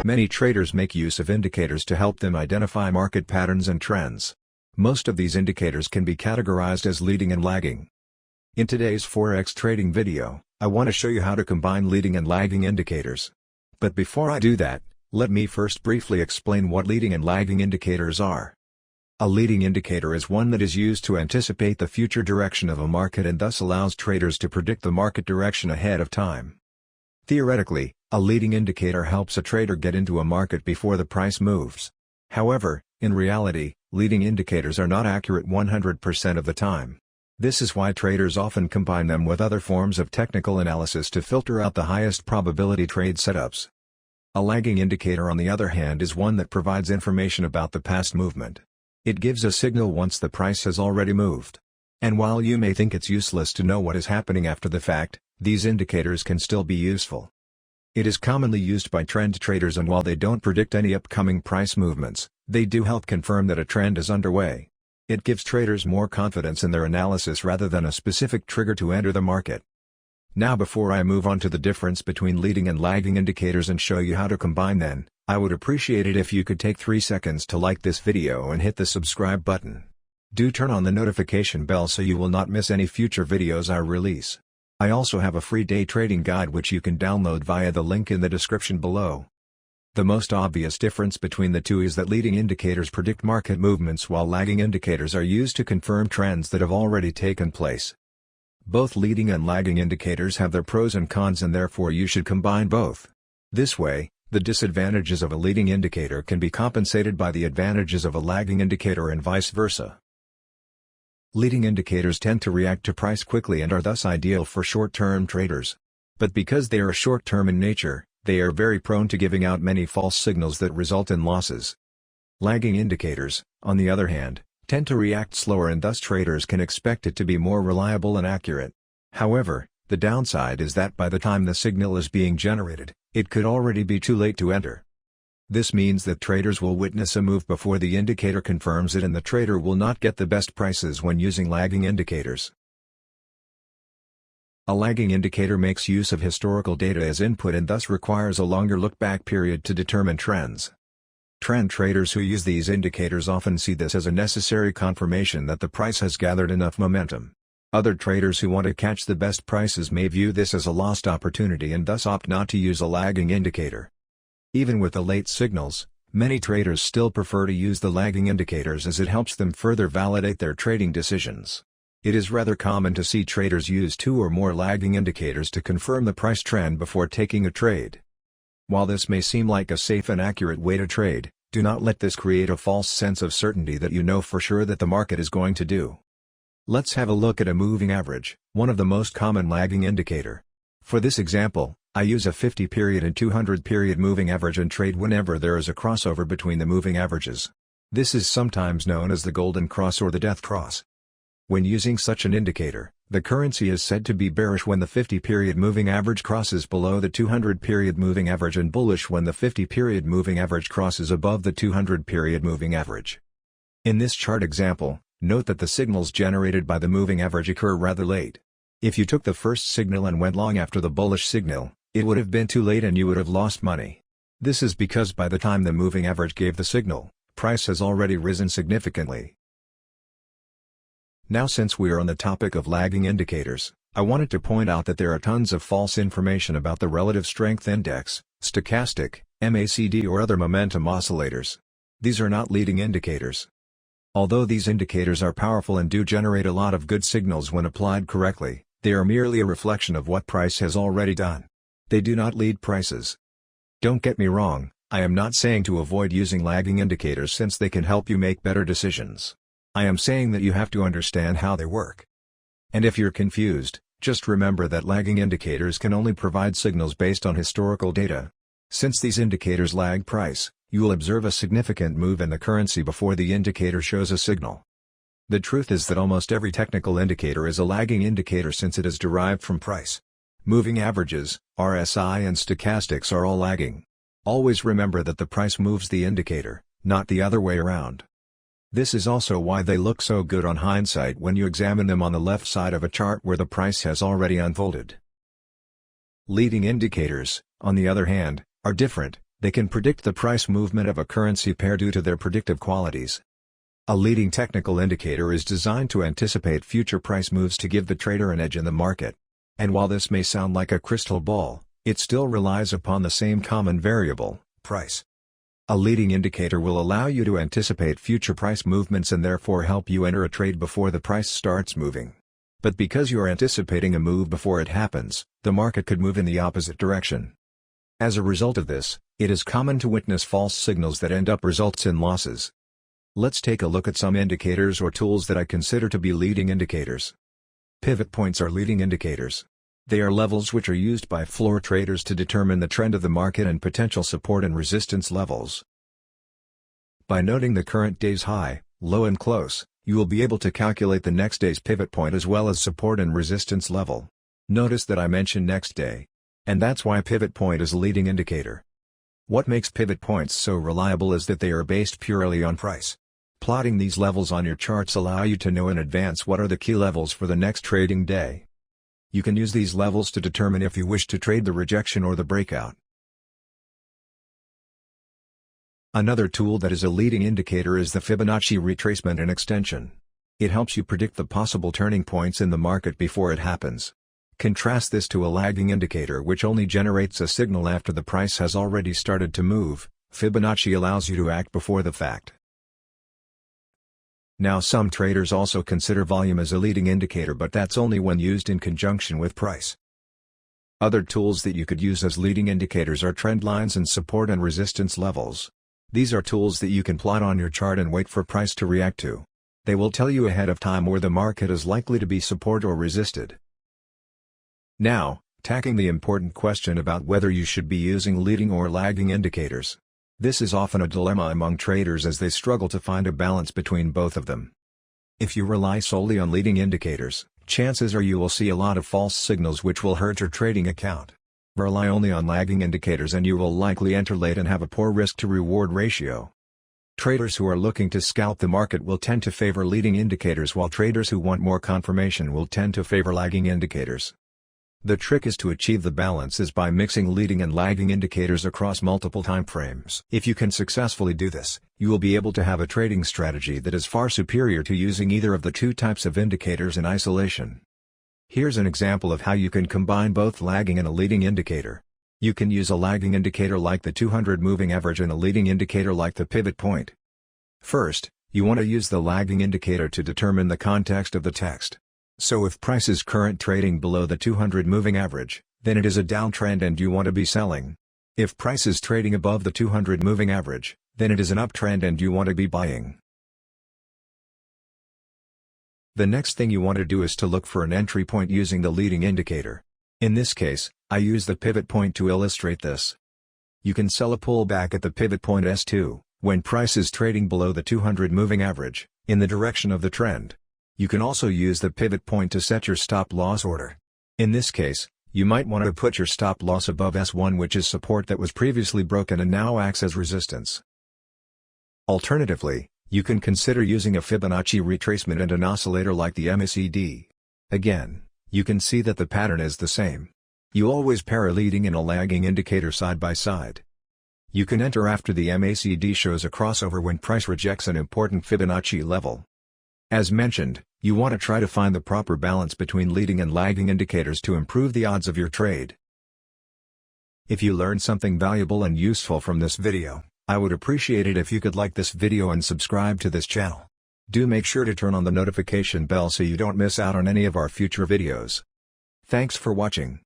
Many traders make use of indicators to help them identify market patterns and trends. Most of these indicators can be categorized as leading and lagging. In today's Forex trading video, I want to show you how to combine leading and lagging indicators. But before I do that, let me first briefly explain what leading and lagging indicators are. A leading indicator is one that is used to anticipate the future direction of a market and thus allows traders to predict the market direction ahead of time. Theoretically, a leading indicator helps a trader get into a market before the price moves. However, in reality, leading indicators are not accurate 100% of the time. This is why traders often combine them with other forms of technical analysis to filter out the highest probability trade setups. A lagging indicator, on the other hand, is one that provides information about the past movement. It gives a signal once the price has already moved. And while you may think it's useless to know what is happening after the fact, these indicators can still be useful. It is commonly used by trend traders, and while they don't predict any upcoming price movements, they do help confirm that a trend is underway. It gives traders more confidence in their analysis rather than a specific trigger to enter the market. Now, before I move on to the difference between leading and lagging indicators and show you how to combine them, I would appreciate it if you could take 3 seconds to like this video and hit the subscribe button. Do turn on the notification bell so you will not miss any future videos I release. I also have a free day trading guide which you can download via the link in the description below. The most obvious difference between the two is that leading indicators predict market movements while lagging indicators are used to confirm trends that have already taken place. Both leading and lagging indicators have their pros and cons, and therefore you should combine both. This way, the disadvantages of a leading indicator can be compensated by the advantages of a lagging indicator and vice versa. Leading indicators tend to react to price quickly and are thus ideal for short-term traders. But because they are short-term in nature, they are very prone to giving out many false signals that result in losses. Lagging indicators, on the other hand, tend to react slower, and thus traders can expect it to be more reliable and accurate. However, the downside is that by the time the signal is being generated, it could already be too late to enter. This means that traders will witness a move before the indicator confirms it, and the trader will not get the best prices when using lagging indicators. A lagging indicator makes use of historical data as input and thus requires a longer look-back period to determine trends. Trend traders who use these indicators often see this as a necessary confirmation that the price has gathered enough momentum. Other traders who want to catch the best prices may view this as a lost opportunity and thus opt not to use a lagging indicator. Even with the late signals, many traders still prefer to use the lagging indicators as it helps them further validate their trading decisions. It is rather common to see traders use 2 or more lagging indicators to confirm the price trend before taking a trade. While this may seem like a safe and accurate way to trade, do not let this create a false sense of certainty that you know for sure that the market is going to do. Let's have a look at a moving average, one of the most common lagging indicator. For this example, I use a 50-period and 200-period moving average and trade whenever there is a crossover between the moving averages. This is sometimes known as the golden cross or the death cross. When using such an indicator, the currency is said to be bearish when the 50-period moving average crosses below the 200-period moving average and bullish when the 50-period moving average crosses above the 200-period moving average. In this chart example, note that the signals generated by the moving average occur rather late. If you took the first signal and went long after the bullish signal, it would have been too late and you would have lost money. This is because by the time the moving average gave the signal, price has already risen significantly. Now, since we are on the topic of lagging indicators, I wanted to point out that there are tons of false information about the relative strength index, stochastic, MACD or other momentum oscillators. These are not leading indicators. Although these indicators are powerful and do generate a lot of good signals when applied correctly, they are merely a reflection of what price has already done. They do not lead prices. Don't get me wrong, I am not saying to avoid using lagging indicators since they can help you make better decisions. I am saying that you have to understand how they work. And if you're confused, just remember that lagging indicators can only provide signals based on historical data. Since these indicators lag price, you will observe a significant move in the currency before the indicator shows a signal. The truth is that almost every technical indicator is a lagging indicator since it is derived from price. Moving averages, RSI and stochastics are all lagging. Always remember that the price moves the indicator, not the other way around. This is also why they look so good on hindsight when you examine them on the left side of a chart where the price has already unfolded. Leading indicators, on the other hand, are different. They can predict the price movement of a currency pair due to their predictive qualities. A leading technical indicator is designed to anticipate future price moves to give the trader an edge in the market. And while this may sound like a crystal ball, it still relies upon the same common variable, price. A leading indicator will allow you to anticipate future price movements and therefore help you enter a trade before the price starts moving. But because you are anticipating a move before it happens, the market could move in the opposite direction. As a result of this, it is common to witness false signals that end up results in losses. Let's take a look at some indicators or tools that I consider to be leading indicators. Pivot points are leading indicators. They are levels which are used by floor traders to determine the trend of the market and potential support and resistance levels. By noting the current day's high, low and close, you will be able to calculate the next day's pivot point as well as support and resistance level. Notice that I mentioned next day. And that's why pivot point is a leading indicator. What makes pivot points so reliable is that they are based purely on price. Plotting these levels on your charts allow you to know in advance what are the key levels for the next trading day. You can use these levels to determine if you wish to trade the rejection or the breakout. Another tool that is a leading indicator is the Fibonacci retracement and extension. It helps you predict the possible turning points in the market before it happens. Contrast this to a lagging indicator which only generates a signal after the price has already started to move. Fibonacci allows you to act before the fact. Now some traders also consider volume as a leading indicator, but that's only when used in conjunction with price. Other tools that you could use as leading indicators are trend lines and support and resistance levels. These are tools that you can plot on your chart and wait for price to react to. They will tell you ahead of time where the market is likely to be support or resisted. Now, tackling the important question about whether you should be using leading or lagging indicators. This is often a dilemma among traders as they struggle to find a balance between both of them. If you rely solely on leading indicators, chances are you will see a lot of false signals which will hurt your trading account. Rely only on lagging indicators and you will likely enter late and have a poor risk-to-reward ratio. Traders who are looking to scalp the market will tend to favor leading indicators, while traders who want more confirmation will tend to favor lagging indicators. The trick is to achieve the balance is by mixing leading and lagging indicators across multiple time frames. If you can successfully do this, you will be able to have a trading strategy that is far superior to using either of the two types of indicators in isolation. Here's an example of how you can combine both lagging and a leading indicator. You can use a lagging indicator like the 200 moving average and a leading indicator like the pivot point. First, you want to use the lagging indicator to determine the context of the text. So if price is current trading below the 200 moving average, then it is a downtrend and you want to be selling. If price is trading above the 200 moving average, then it is an uptrend and you want to be buying. The next thing you want to do is to look for an entry point using the leading indicator. In this case, I use the pivot point to illustrate this. You can sell a pullback at the pivot point S2, when price is trading below the 200 moving average, in the direction of the trend. You can also use the pivot point to set your stop loss order. In this case, you might want to put your stop loss above S1, which is support that was previously broken and now acts as resistance. Alternatively, you can consider using a Fibonacci retracement and an oscillator like the MACD. Again, you can see that the pattern is the same. You always pair a leading and a lagging indicator side by side. You can enter after the MACD shows a crossover when price rejects an important Fibonacci level. As mentioned, you want to try to find the proper balance between leading and lagging indicators to improve the odds of your trade. If you learned something valuable and useful from this video, I would appreciate it if you could like this video and subscribe to this channel. Do make sure to turn on the notification bell so you don't miss out on any of our future videos. Thanks for watching.